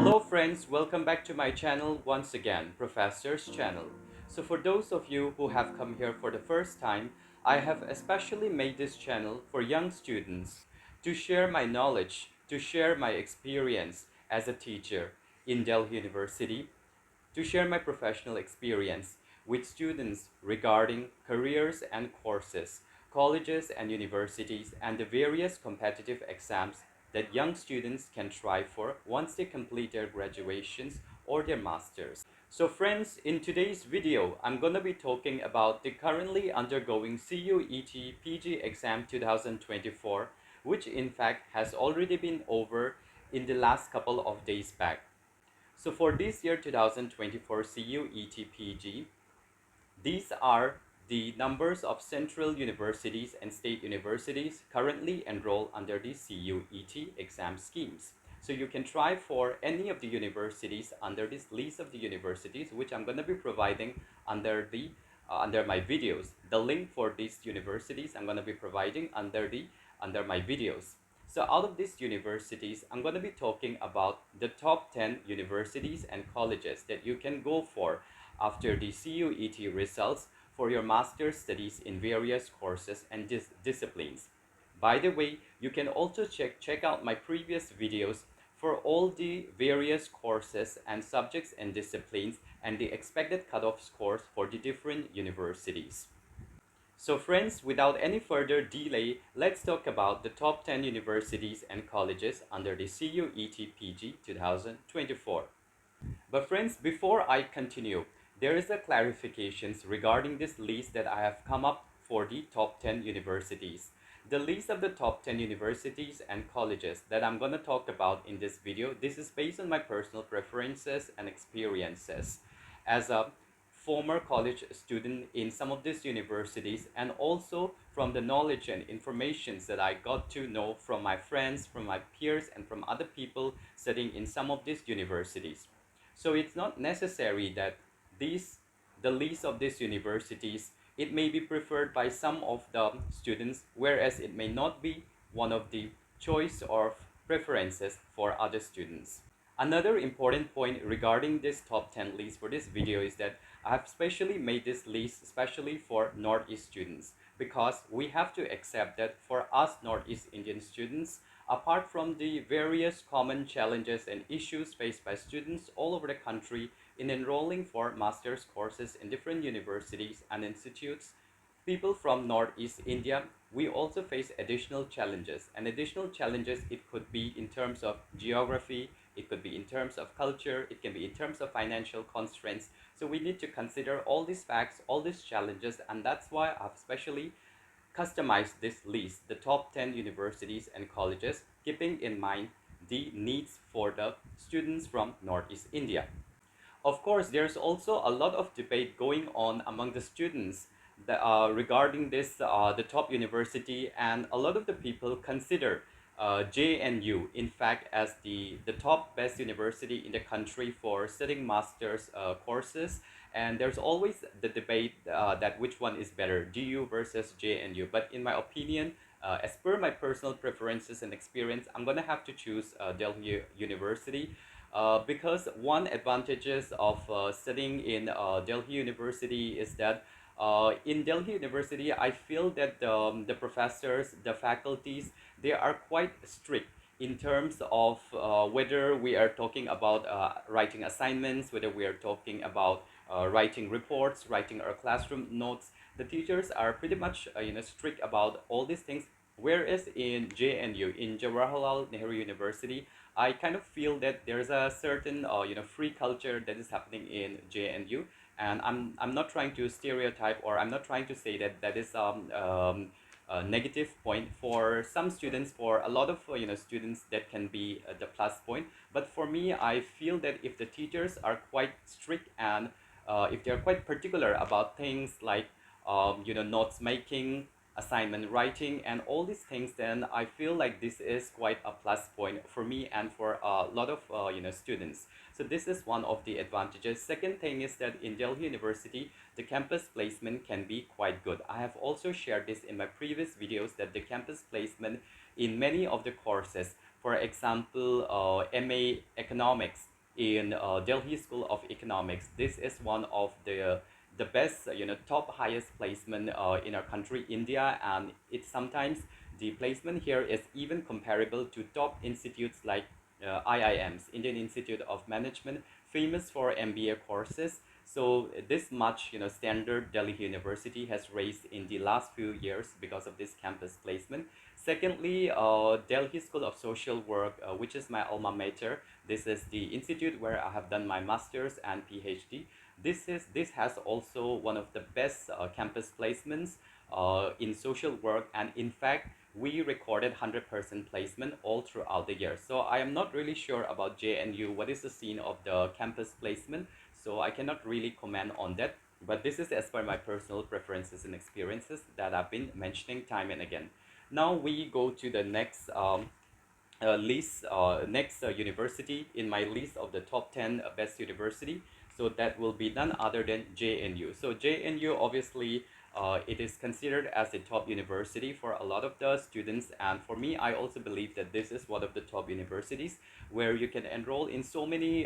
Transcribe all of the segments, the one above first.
Hello friends, welcome back to my channel once again, Professor's channel. So for those of you who have come here for the first time, I have especially made this channel for young students to share my knowledge, to share my experience as a teacher in Delhi University, to share my professional experience with students regarding careers and courses, colleges and universities, and the various competitive exams that young students can try for once they complete their graduations or their masters. So friends, in today's video, I'm going to be talking about the currently undergoing CUET PG exam 2024, which in fact has already been over in the last couple of days back. So for this year 2024 CUET-PG, these are the numbers of central universities and state universities currently enrolled under the CUET exam schemes. So you can try for any of the universities under this list of the universities, which I'm going to be providing under the under my videos. The link for these universities I'm going to be providing under my videos. So out of these universities, I'm going to be talking about the top 10 universities and colleges that you can go for after the CUET results for your master's studies in various courses and disciplines. By the way, you can also check out my previous videos for all the various courses and subjects and disciplines and the expected cutoff scores for the different universities. So friends, without any further delay, let's talk about the top 10 universities and colleges under the CUET PG 2024. But friends, before I continue, there is a clarifications regarding this list that I have come up for the top 10 universities. The list of the top 10 universities and colleges that I'm going to talk about in this video, this is based on my personal preferences and experiences as a former college student in some of these universities, and also from the knowledge and informations that I got to know from my friends, from my peers, and from other people studying in some of these universities. So it's not necessary that these the list of these universities, it may be preferred by some of the students, whereas it may not be one of the choice or preferences for other students. Another important point regarding this top 10 list for this video is that I have specially made this list especially for Northeast students, because we have to accept that for us Northeast Indian students, apart from the various common challenges and issues faced by students all over the country in enrolling for master's courses in different universities and institutes, people from Northeast India, we also face additional challenges. And additional challenges, it could be in terms of geography, it could be in terms of culture, it can be in terms of financial constraints. So we need to consider all these facts, all these challenges, and that's why I've specially customized this list, the top 10 universities and colleges, keeping in mind the needs for the students from Northeast India. Of course, there's also a lot of debate going on among the students regarding the top university, and a lot of the people consider JNU, in fact, as the top best university in the country for studying master's courses. And there's always the debate that which one is better, DU versus JNU. But in my opinion, as per my personal preferences and experience, I'm gonna have to choose Delhi University, because one advantages of studying in Delhi University is that in Delhi University, I feel that the professors, the faculties, they are quite strict in terms of whether we are talking about writing assignments, whether we are talking about writing reports, writing our classroom notes. The teachers are pretty much strict about all these things. Whereas in JNU, in Jawaharlal Nehru University, I kind of feel that there's a certain free culture that is happening in JNU, and I'm not trying to stereotype, or I'm not trying to say that that is a negative point for some students. For a lot of students, that can be the plus point. But for me, I feel that if the teachers are quite strict, and if they're quite particular about things like notes making, assignment writing, and all these things, then I feel like this is quite a plus point for me and for a lot of students. So this is one of the advantages. Second thing is that in Delhi University, the campus placement can be quite good. I have also shared this in my previous videos, that the campus placement in many of the courses, for example MA Economics, in Delhi School of Economics. This is one of the best, top highest placement in our country, India, and it's sometimes the placement here is even comparable to top institutes like IIMs, Indian Institute of Management, famous for MBA courses. So this much, standard Delhi University has raised in the last few years because of this campus placement. Secondly, Delhi School of Social Work, which is my alma mater. This is the institute where I have done my master's and PhD. This has also one of the best campus placements in social work, and in fact, we recorded 100% placement all throughout the year. So I am not really sure about JNU, what is the scene of the campus placement. So I cannot really comment on that. But this is as per my personal preferences and experiences that I've been mentioning time and again. Now we go to the next list, next university in my list of the top 10 best university. So that will be none other than JNU. So JNU, obviously, it is considered as the top university for a lot of the students, and for me, I also believe that this is one of the top universities where you can enroll in so many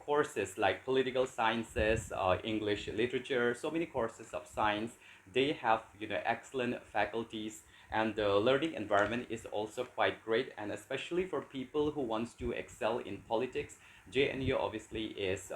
courses like political sciences, English literature, so many courses of science. They have, excellent faculties, and the learning environment is also quite great, and especially for people who wants to excel in politics, JNU obviously is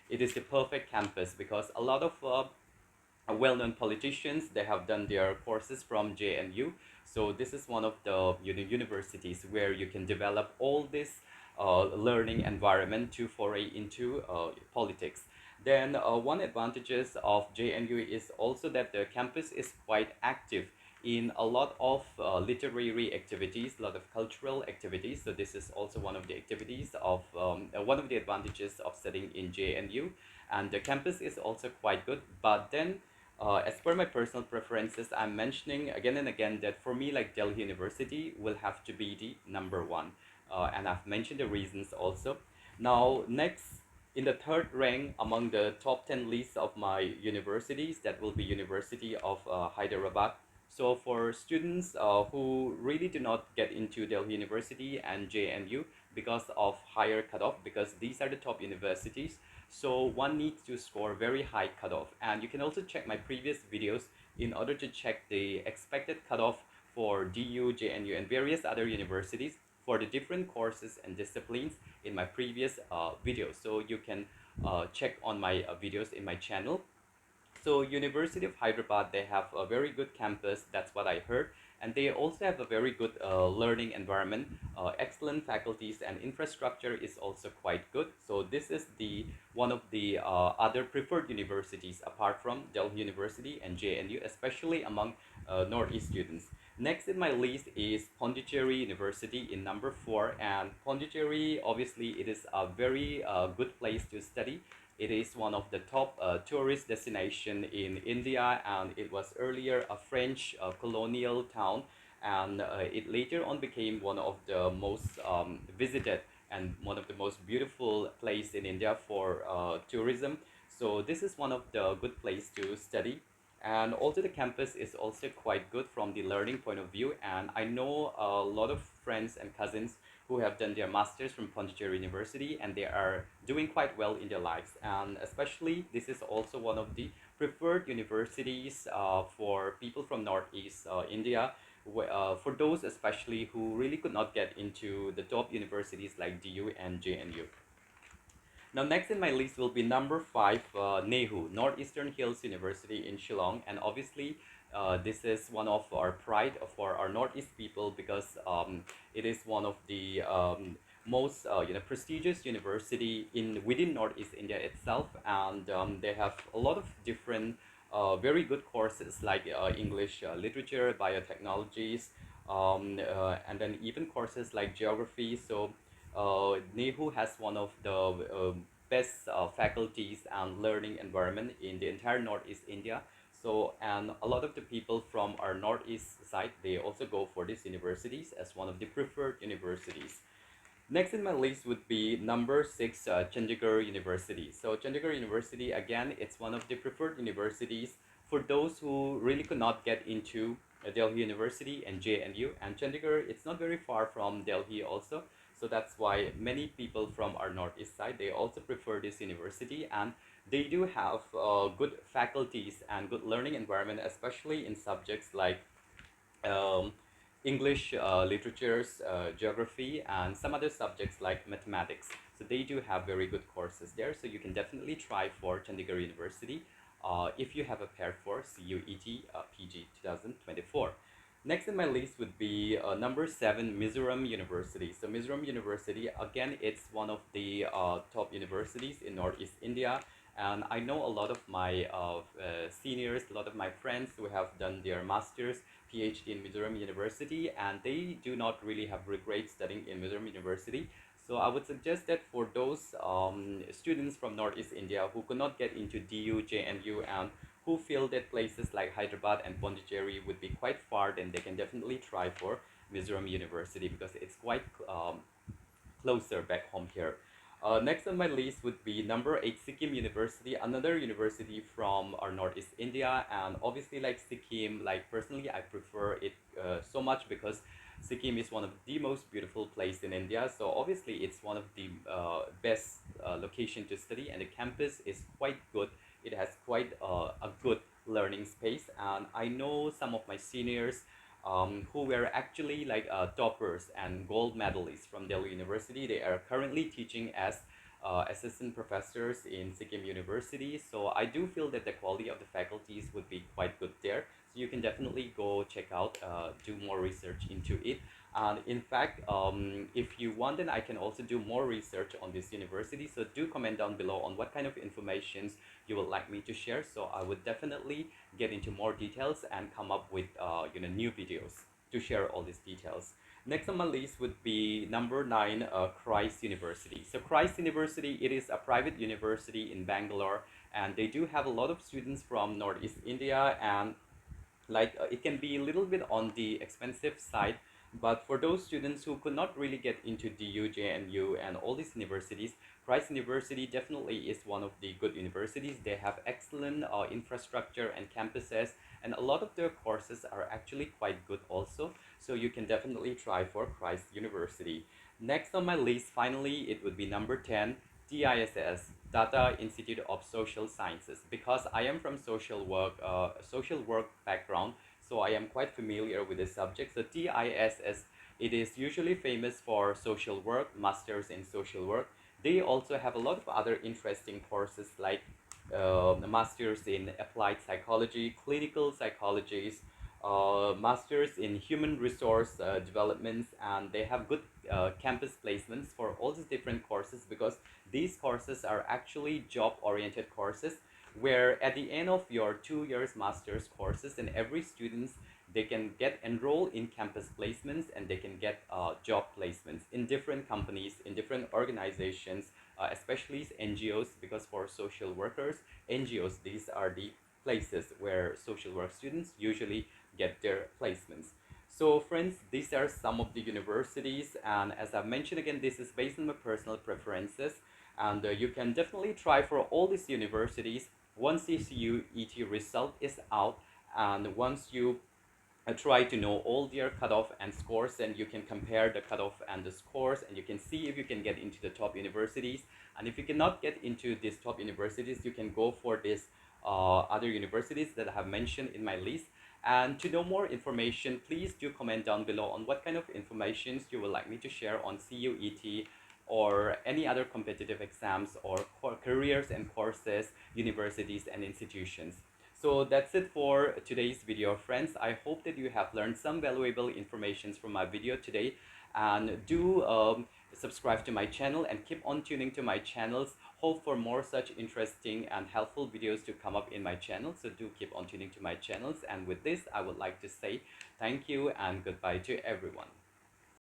it is the perfect campus because a lot of well-known politicians, they have done their courses from JNU. So this is one of the universities where you can develop all this learning environment to foray into politics. Then one advantages of JNU is also that the campus is quite active in a lot of literary activities, a lot of cultural activities. So this is also one of the activities of one of the advantages of studying in JNU. And the campus is also quite good. But then as per my personal preferences, I'm mentioning again and again that for me, like Delhi University will have to be the number one. And I've mentioned the reasons also. Now, next, in the third rank among the top 10 lists of my universities, that will be University of Hyderabad. So for students who really do not get into Delhi University and JNU because of higher cutoff, because these are the top universities, so one needs to score very high cutoff. And you can also check my previous videos in order to check the expected cutoff for DU, JNU, and various other universities for the different courses and disciplines in my previous videos. So you can check on my videos in my channel. So University of Hyderabad, they have a very good campus. That's what I heard. And they also have a very good learning environment. Excellent faculties and infrastructure is also quite good. So this is the one of the other preferred universities apart from Delhi University and JNU, especially among Northeast students. Next in my list is Pondicherry University in number 4. And Pondicherry, obviously, it is a very good place to study. It is one of the top tourist destination in India, and it was earlier a French colonial town, and it later on became one of the most visited and one of the most beautiful place in India for tourism. So this is one of the good place to study. And also the campus is also quite good from the learning point of view, and I know a lot of friends and cousins who have done their masters from Pondicherry University, and they are doing quite well in their lives. And especially this is also one of the preferred universities for people from Northeast India, for those especially who really could not get into the top universities like DU and JNU. Now, next in my list will be number 5, NEHU, Northeastern Hills University in Shillong. And obviously, this is one of our pride for our Northeast people because it is one of the most prestigious university in within Northeast India itself, and they have a lot of different very good courses like English literature, biotechnologies, and then even courses like geography. So NEHU has one of the best faculties and learning environment in the entire Northeast India. So, and a lot of the people from our Northeast side, they also go for these universities as one of the preferred universities. Next in my list would be number 6, Chandigarh University. So Chandigarh University, again, it's one of the preferred universities for those who really could not get into Delhi University and JNU, and Chandigarh, it's not very far from Delhi also. So that's why many people from our northeast side, they also prefer this university, and they do have good faculties and good learning environment, especially in subjects like um, English, literatures, geography, and some other subjects like mathematics. So they do have very good courses there. So you can definitely try for Chandigarh University if you have a pair for CUET PG 2024. Next in my list would be number 7, Mizoram University. So Mizoram University, again, it's one of the top universities in Northeast India. And I know a lot of my seniors, a lot of my friends who have done their masters, PhD in Mizoram University, and they do not really have regret studying in Mizoram University. So I would suggest that for those students from Northeast India who could not get into DU, JNU, and who feel that places like Hyderabad and Pondicherry would be quite far, then they can definitely try for Mizoram University because it's quite closer back home here. Next on my list would be number 8, Sikkim University, another university from our Northeast India. And obviously, like Sikkim, like personally, I prefer it so much because Sikkim is one of the most beautiful place in India. So obviously, it's one of the best location to study, and the campus is quite good. It has quite a good learning space, and I know some of my seniors who were actually like toppers and gold medalists from Delhi University. They are currently teaching as assistant professors in Sikkim University. So I do feel that the quality of the faculties would be quite good there. So you can definitely go check out, do more research into it. And in fact, if you want, then I can also do more research on this university. So do comment down below on what kind of informations you would like me to share. So I would definitely get into more details and come up with new videos to share all these details. Next on my list would be number 9, Christ University. So Christ University, it is a private university in Bangalore, and they do have a lot of students from Northeast India, and it can be a little bit on the expensive side, but for those students who could not really get into DU, JNU, and all these universities, Christ University definitely is one of the good universities. They have excellent infrastructure and campuses, and a lot of their courses are actually quite good also. So you can definitely try for Christ University. Next on my list, finally, it would be number 10, TISS, Tata Institute of Social Sciences. Because I am from social work background, so I am quite familiar with the subject. So TISS, it is usually famous for social work, masters in social work. They also have a lot of other interesting courses like masters in applied psychology, clinical psychologies, masters in human resource developments, and they have good campus placements for all these different courses because these courses are actually job oriented courses where at the end of your 2 years master's courses, and every students, they can get enrolled in campus placements and they can get job placements in different companies, in different organizations, especially NGOs, because for social workers, NGOs, these are the places where social work students usually get their placements. So friends, these are some of the universities, and as I've mentioned again, this is based on my personal preferences, and you can definitely try for all these universities once the CUET result is out, and once you try to know all their cutoff and scores, and you can compare the cutoff and the scores, and you can see if you can get into the top universities. And if you cannot get into these top universities, you can go for these other universities that I have mentioned in my list. And to know more information, please do comment down below on what kind of informations you would like me to share on CUET or any other competitive exams or careers and courses, universities and institutions. So that's it for today's video, friends. I hope that you have learned some valuable information from my video today, and do subscribe to my channel and keep on tuning to my channels. Hope for more such interesting and helpful videos to come up in my channel. So do keep on tuning to my channels. And with this, I would like to say thank you and goodbye to everyone.